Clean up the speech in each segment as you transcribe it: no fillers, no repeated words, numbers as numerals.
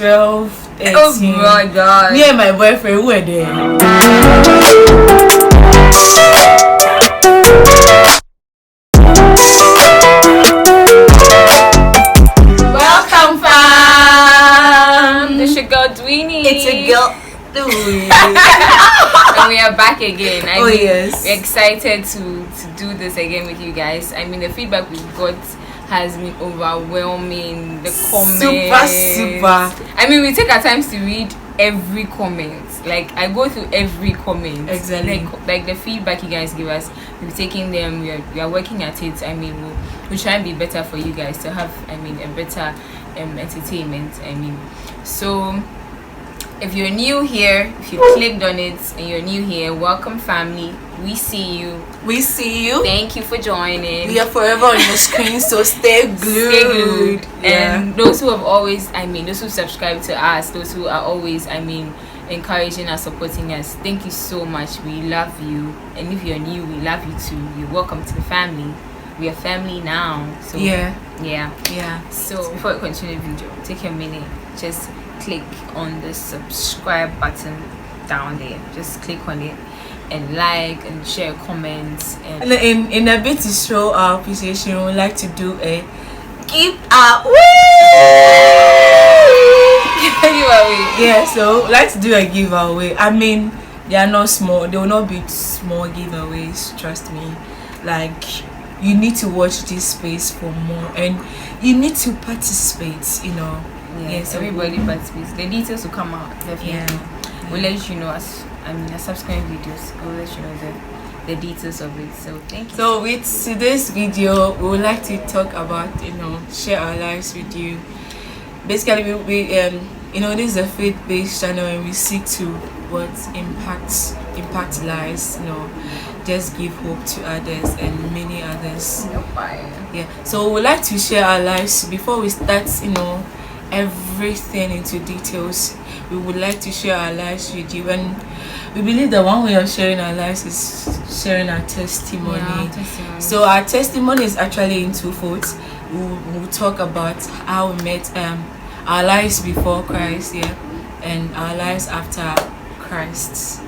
12, 18. Oh my god. Me and my boyfriend were there. Welcome, fam. It's your girl Dweenie. It's a girl. And we are back again. Yes. We're excited to do this again with you guys. I mean, the feedback we've got has been overwhelming. The comments. Super. I mean, we take our times to read every comment. Like, I go through every comment. Exactly. Like the feedback you guys give us, we're taking them. We are working at it. I mean, we'll try and be better for you guys to have, I mean, a better entertainment. I mean, so if you're new here, if you clicked on it and you're new here, welcome, family. We see you. We see you. Thank you for joining. We are forever on your screen, so stay glued. Stay glued. Yeah. And those who have always, I mean, those who subscribe to us, those who are always, I mean, encouraging us, supporting us, thank you so much. We love you. And if you're new, we love you too. You're welcome to the family. We are family now. So Yeah. So before we continue the video, take a minute, just click on the subscribe button down there. Just click on it and like and share comments. And in a bit to show our appreciation, we would like to do a giveaway. Yeah, so let's do a giveaway. I mean, they are not small. They will not be small giveaways. Trust me. Like, you need to watch this space for more, and you need to participate. You know. Yes, everybody participates. The details will come out definitely. Yeah. We'll let you know as subsequent videos. We'll let you know the details of it. So thank you. So with today's video, we would like to talk about, share our lives with you. Basically, we this is a faith-based channel, and we seek to impact lives. Just give hope to others and many others. Yeah. So we would like to share our lives before we start. Everything into details. We would like to share our lives with you, and we believe that one way of sharing our lives is sharing our testimony. Yeah, so our testimony is actually in two folds. We'll talk about how we met our lives before Christ, and our lives after Christ.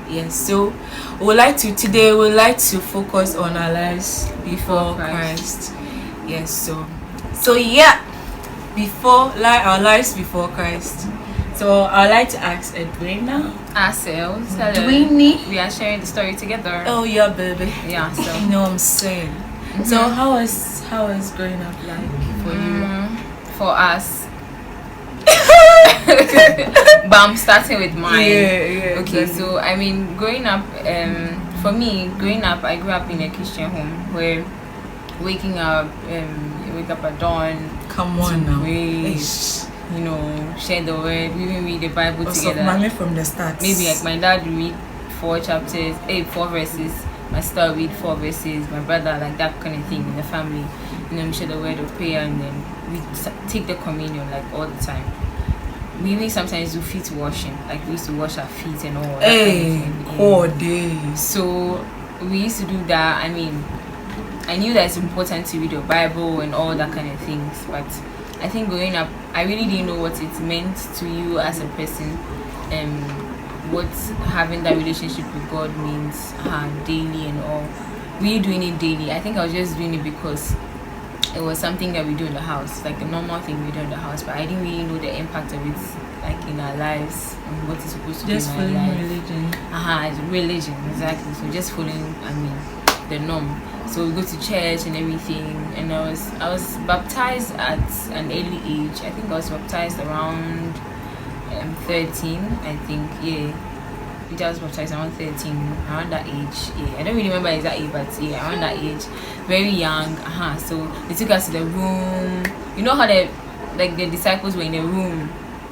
Yes. So today we'd like to focus on our lives before Christ. Yes. So yeah. Our lives before Christ. So I'd like to ask Edwina. Ourselves. Dweenie. We are sharing the story together. Oh yeah, baby. Yeah. So you know what I'm saying. Mm-hmm. So how is growing up like for you? For us. But I'm starting with mine. Yeah. Okay, so I mean, growing up, for me, I grew up in a Christian home where waking up, you wake up at dawn. Come on now. Pray, share the word. We even read the Bible together. Mommy from the start. Maybe like my dad will read 4 verses. My sister will read 4 verses. My brother, like that kind of thing in the family. And then we share the word of prayer, and then we take the communion like all the time. We even sometimes do feet washing. Like we used to wash our feet and all that kind of thing. Oh days. So we used to do that. I mean, I knew that it's important to read your Bible and all that kind of things, but I think growing up, I really didn't know what it meant to you as a person, and what having that relationship with God means daily and all. We doing it daily. I think I was just doing it because it was something that we do in the house, like a normal thing we do in the house, but I didn't really know the impact of it, like in our lives and what it's supposed to just be in our life. Religion. It's religion, exactly. So just following, the norm. So we go to church and everything, and I was baptized at an early age. I think I was baptized around 13. I think I was baptized around 13, around that age. I don't really remember exactly, but around that age, very young. So they took us to the room. You know how the disciples were in the room,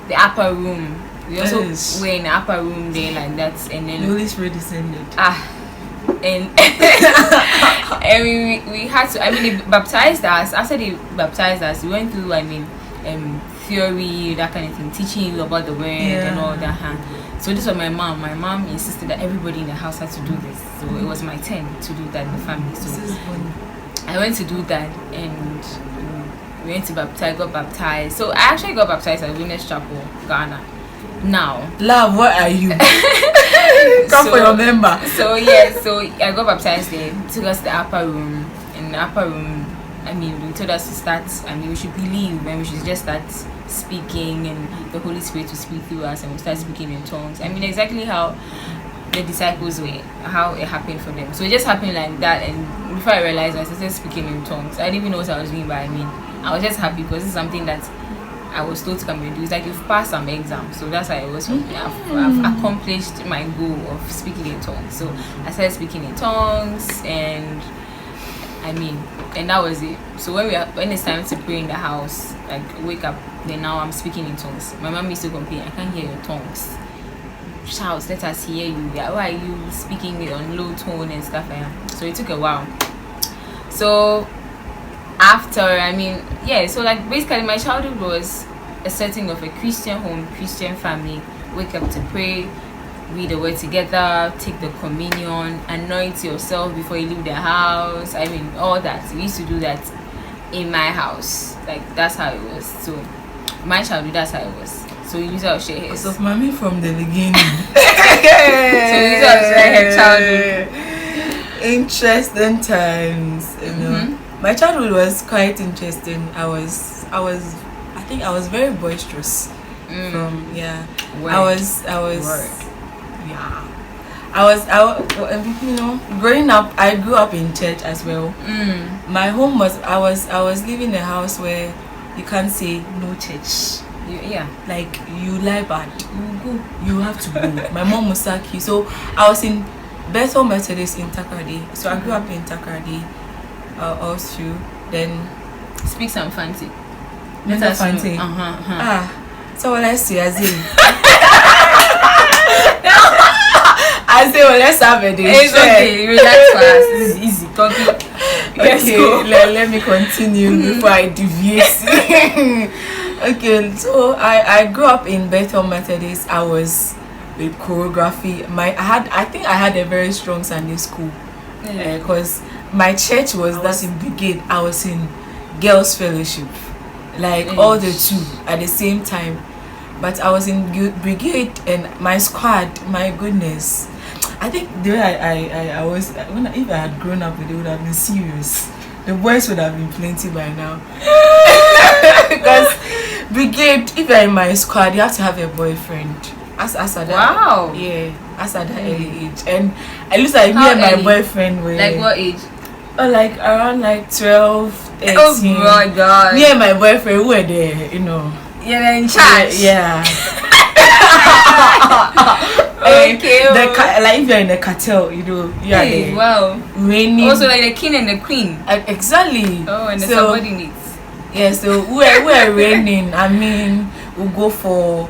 the upper room. We also were in the upper room there like that, and then the Holy Spirit descended. And and we had to, they baptized us. After they baptized us, we went through theory, that kind of thing, teaching you about the word and all that. So this was my mom. My mom insisted that everybody in the house had to do this. So it was my turn to do that in the family. So I went to do that, and we went to got baptized. So I actually got baptized at Winners Chapel, Ghana. Now, love, what are you? Come for your member. So yeah, so I got baptized there. Took us to the upper room. In the upper room, I mean, we told us to start. I mean, we should believe and we should just start speaking, and the Holy Spirit will speak through us, and we start speaking in tongues. I mean, exactly how the disciples were, how it happened for them. So it just happened like that, and before I realized, I started speaking in tongues. I didn't even know what I was doing, but I mean, I was just happy because it's something that I was told to come and do. It's like you've passed some exam, so that's how it was for me. I've accomplished my goal of speaking in tongues. So I started speaking in tongues, and I mean, and that was it. So when it's time to pray in the house, like wake up, then now I'm speaking in tongues. My mom used to complain, I can't hear your tongues. Shout, let us hear you. Why are you speaking on low tone and stuff like that? So it took a while. So after, I mean, yeah, so like basically my childhood was a setting of a Christian home, Christian family. Wake up to pray, read the word together, take the communion, anoint yourself before you leave the house. I mean, all that. We used to do that in my house. Like, that's how it was. So my childhood, that's how it was. So you usually share his. So mommy from the beginning. So you usually share her childhood. Interesting times, you know. My childhood was quite interesting. I think I was very boisterous. From yeah. Word. I was Word. yeah. You know, growing up, I grew up in church as well. My home was I was living in a house where you can't say no church. Yeah. Like, you lie bad, you have to go. My mom will sack you. So I was in Bethel Methodist in Takoradi. So I grew up in Takoradi, also. Then Speak some fancy. let us fancy. So what I say, I say, well, let's have a day. It's okay, relax fast. This is easy. Continue. Okay, let me continue before I deviate. Okay, so I grew up in Bethel Methodist. I was with choreography. I think I had a very strong Sunday school because my church was in brigade. I was in girls fellowship, like all the two at the same time. But I was in brigade, and my squad, my goodness, I think the way I was, if I had grown up, it would have been serious. The boys would have been plenty by now. Because brigade, if you're in my squad, you have to have a boyfriend. As at that, wow. Yeah, as at that early age. And it looks like me and my boyfriend were like what age? Oh, like around like 12, 13. Oh my god. Me and my boyfriend, we were there, you know. You're in charge. Yeah. Okay. Like if you're in a cartel, you know, you are there. Wow. Raining. Also like the king and the queen. Exactly. Oh, and the So, subordinates. yeah, so we're raining. I mean, we'll go for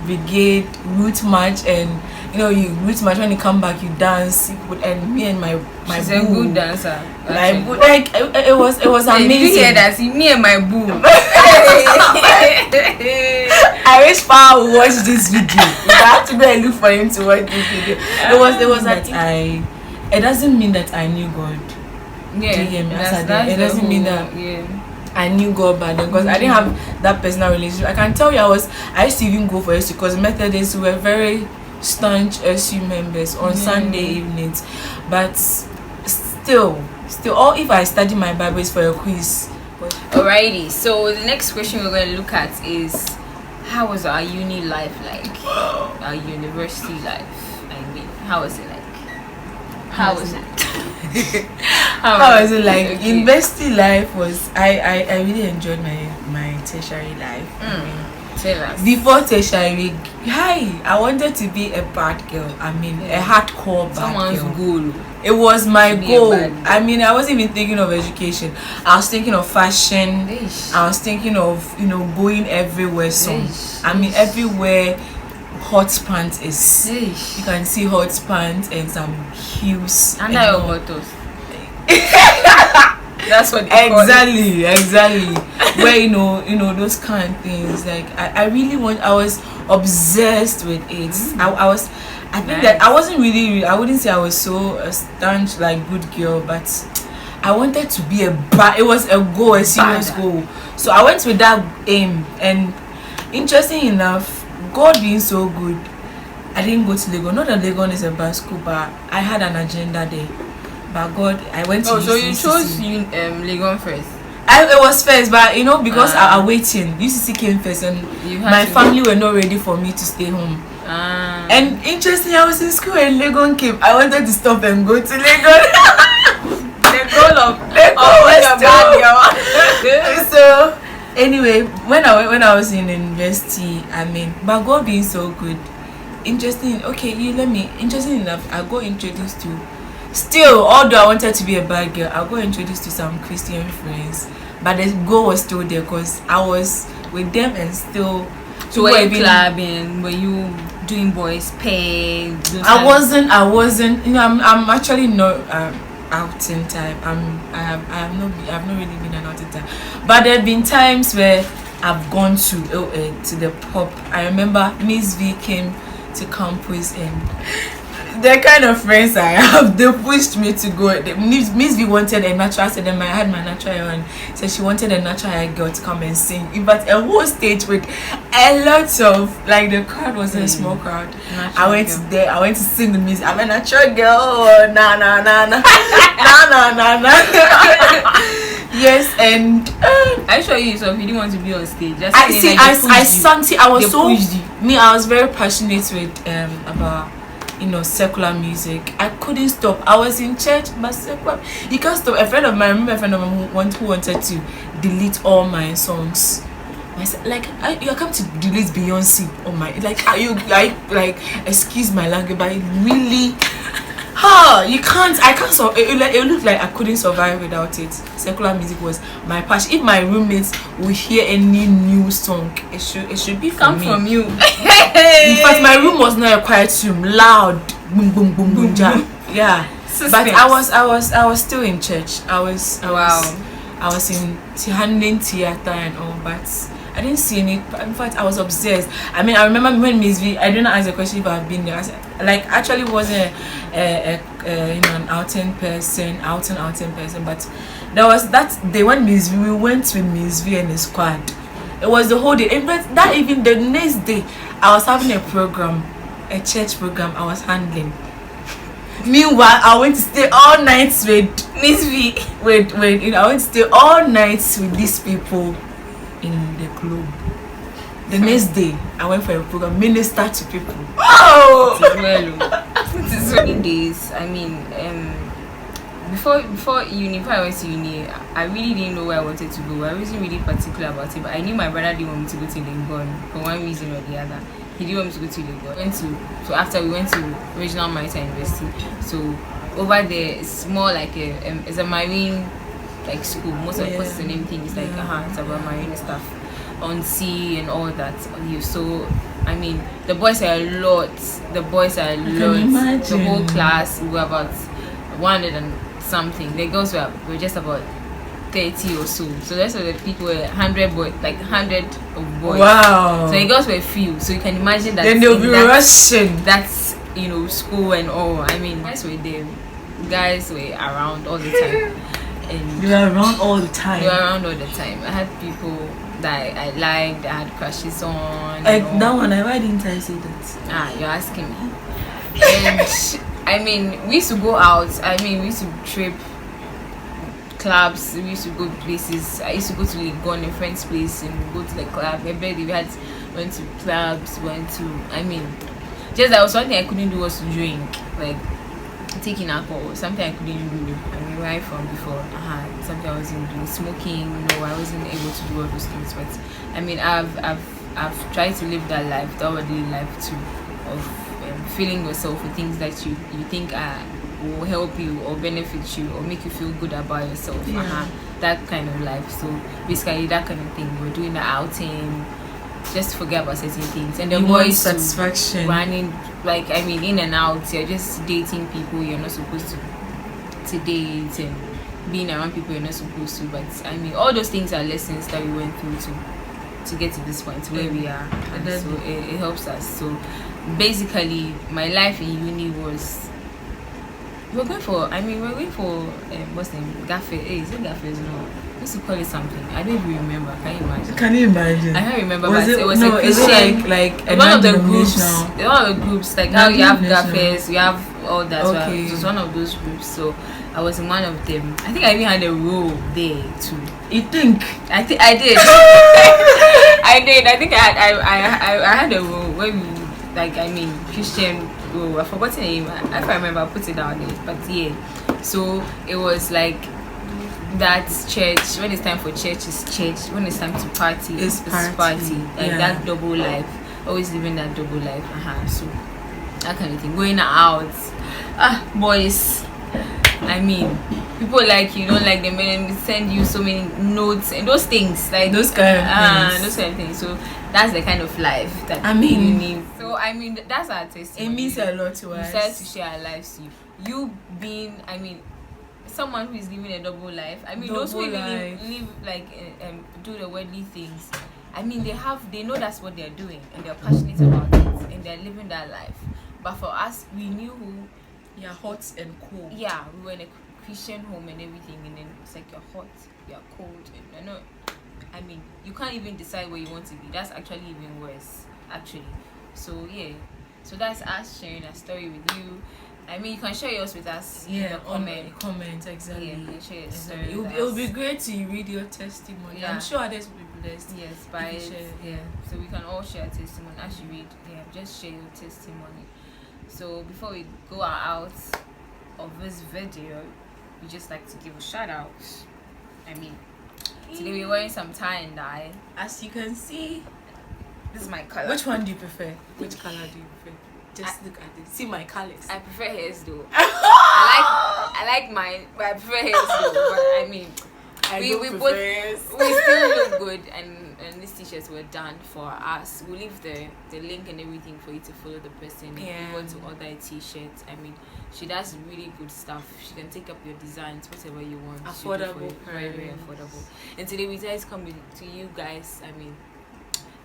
brigade route march, and you know, you route march, when you come back you dance. And me and my She's boo, a good dancer. my boo, like it was amazing. Did you hear that? See, me and my boo. I wish Paul would watch this video. I have to go and look for him to watch this video. It was that it doesn't mean that I knew God. Yeah, Do you hear me? that's It doesn't mean that yeah. I knew God back then, because I didn't have that personal relationship. I can tell you I used to even go for SU, because Methodists were very staunch SU members on Sunday evenings. But still, or if I study my Bible, it's for a quiz. Alrighty, so the next question we're going to look at is, how was our uni life like? Our university life, I mean, how was it like? How was it? How was it like? Okay. University life was, I really enjoyed my tertiary life. Tell us. Before tertiary, I wanted to be a bad girl. I mean, a hardcore bad Someone's girl. goal. It was my To be a goal. bad girl. I mean, I wasn't even thinking of education. I was thinking of fashion. Eish. I was thinking of, going everywhere. So Eish. I mean, everywhere hot pants is. Eish. You can see hot pants and some heels. Under and your all. bottles. That's what they call it. Exactly. Where those kind of things. Like I really I was obsessed with it. I think that I wasn't really. I wouldn't say I was so a staunch like good girl, but I wanted to be it was a goal, a serious goal. So I went with that aim, and interesting enough, God being so good, I didn't go to Legon. Not that Legon is a bad school, but I had an agenda there. But God, I went to so UCCC. you chose Legon first? It was first, but because I was waiting, UCC came first, and my family were not ready for me to stay home. And interesting, I was in school and Legon came. I wanted to stop and go to Legon. So anyway, when I was in university, but God being so good, interesting enough, I got introduced to, still, although I wanted to be a bad girl, I got introduced to some Christian friends, but the goal was still there because I was with them and still. So were you clubbing? Were you doing boys pay? I wasn't. I'm actually not outing type. I've not really been an outing type. But there have been times where I've gone to the pub. I remember Miss V came to campus, and the kind of friends I have, they pushed me to go. Miss V wanted a natural, I said I had my natural on. So she wanted a natural hair girl to come and sing. But a whole stage with a lot of, like, the crowd was a small crowd. I went to sing the music. I'm a natural girl. Nah. Yes, and I show you yourself. You didn't want to be on stage. I sang. See, I was very passionate with about secular music. I couldn't stop. I was in church, but secular, you can't stop. I remember a friend of mine who wanted to delete all my songs. I said, like, you come to delete Beyonce? Oh my! Like, excuse my language, but it really. You can't. I can't. It looked like I couldn't survive without it. Secular music was my passion. If my roommates will hear any new song, it should be from you. In fact, my room was not a quiet room. Loud, boom, boom, boom, boom, jam. Yeah. But I was still in church. I was in handling theater and all, but I didn't see any. In fact, I was obsessed. I remember when Miss V, I didn't ask the question if I've been there. I said, actually wasn't an outing person, but there was that day when Miss V, we went with Miss V and the squad. It was the whole day. In fact, that even the next day, I was having a church program I was handling. Meanwhile, I went to stay all night with Miss V. I went to stay all night with these people in the club. The next day, I went for a program, minister to people. Oh! It is many days. Before uni, before I went to uni, I really didn't know where I wanted to go. I wasn't really particular about it, but I knew my brother didn't want me to go to Legon for one reason or the other. He didn't want me to go to Legon. So after we went to Regional Maritime University, so over there it's more like it's a marine like school. Most of the courses and everything is like it's about marine stuff on sea and all that. So the boys are a lot. The whole class, we were about 100 and something. The girls were just about 30 or so. So the rest of the people were 100 boys, like 100 of boys. Wow. So the girls were few. So you can imagine that. Then they'll be rushing. That's school and all. Guys were there. Guys were around all the time. And you were around all the time. I had people that I liked, I had crushes on. That one, why didn't I say that? You're asking me. And we used to go out. We used to trip clubs. We used to go places. I used to go to Legon, a friend's place, and go to the club. Every day went to clubs. Just that was one thing I couldn't do was to drink, like taking alcohol. Something I couldn't do. Where I'm from before, something I wasn't doing. Smoking, no, I wasn't able to do all those things. But I've tried to live that life, that orderly life too, of filling yourself with things that you think will help you or benefit you or make you feel good about yourself. That kind of life. So basically that kind of thing. We're doing the outing, just forget about certain things. And the boys satisfaction running in and out. You're just dating people you're not supposed to date and being around people you're not supposed to. But all those things are lessons that we went through to get to this point where we are. And so it helps us. So basically my life in uni was we're going for. I mean, we're going for what's the name? Gaffe. Hey, is it Gaffes? No. We used to call it something. I don't even remember. Can you imagine? Can you imagine? I can't remember. Was but it, it was no, a is Christian. it like a One of the groups. non-denominational? One of the groups, like how you have Non-denominational. Gaffes, you have all that. So Okay. it was one of those groups. So I was in one of them. I think I even had a role there too. You think? I think I did. I did. I think I had a role where we, like, I mean, Christian role. I forgot the name. If I remember, I'll put it down there. But yeah, so it was like that church. When it's time for church, is church. When it's time to party, It's party. party. Like Yeah. that double life. Always living that double life. So that kind of thing. Going out. Boys. I mean, people like you don't like them and send you so many notes and those things, like Those kind of things. those kind of things. So that's the kind of life that I mean- you need. So I mean, that's our testimony. It means a lot to We us. decided to share our lives to you. You being, I mean, someone who is living a double life. I mean, those who Double even life. live like do the worldly things. I mean, they know that's what they're doing and they're passionate about it and they're living that life. But for us, we knew who. You're hot and cold. Yeah, we were in a Christian home and everything, and then it's like you're hot, you're cold, and I know. I mean, you can't even decide where you want to be. That's actually even worse, actually. So yeah, so that's us sharing a story with you. I mean, you can share yours with us in the on comment. comment, exactly. Yeah, you can share your Exactly. story with It will us. be great to read your testimony. Yeah. I'm sure others will be blessed. Yes, by If you share, yeah. So we can all share testimony as you read. Yeah, just share your testimony. So before we go out of this video, we just like to give a shout out. I mean, today we're wearing some tie and dye. As you can see, This is my color. which one do you prefer? Which color do you prefer? Just look at it. See my colors. I prefer hairs though. I like mine, but I prefer hairs though. But I mean, we still look good, and these t-shirts were done for us. We'll leave the link and everything for you to follow the person if you want to order a t-shirt. I mean, she does really good stuff. She can take up your designs, whatever you want. She'll do for Affordable you. Very, very price. affordable. And today we guys come to you guys, I mean,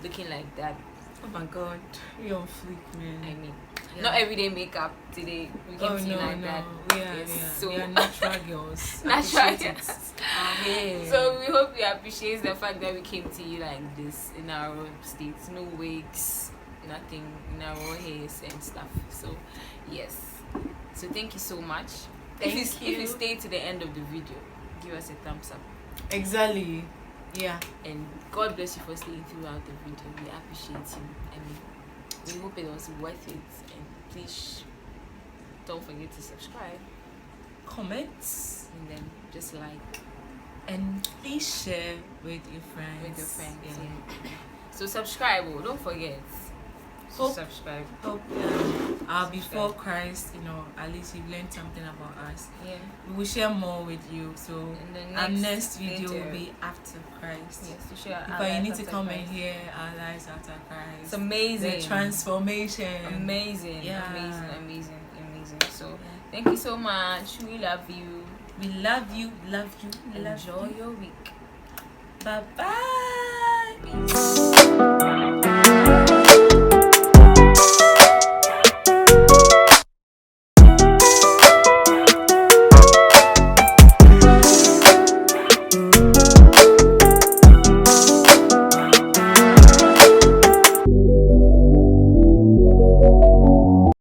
looking like that. Oh my god, you're on fleek, man. I mean, Yeah. not everyday makeup today. We came Oh to you no, like no. that. We are natural girls. Natural Appreciate it. girls. Yeah. So we hope you appreciate the fact that we came to you like this in our own states, no wigs, nothing, in our own hairs and stuff. So yes. So thank you so much. If you stay to the end of the video, give us a thumbs up. Exactly. Yeah. And God bless you for staying throughout the video. We appreciate you. I mean, we hope it was worth it. And please don't forget to subscribe Comments and then just like and please share with your friends. with your friends. Yeah. Yeah. So subscribe. Don't forget. So Hope- subscribe. Hope our before Christ, at least you've learned something about us. Yeah. We will share more with you. So In the our next video video. will be after Christ. Yes, to share. our But you life need to after come Christ. and hear our lives after Christ. It's amazing. The transformation. Amazing. Yeah. Amazing. So Yeah. thank you so much. We love you. We love you, love you, love Enjoy you. your week. Bye bye.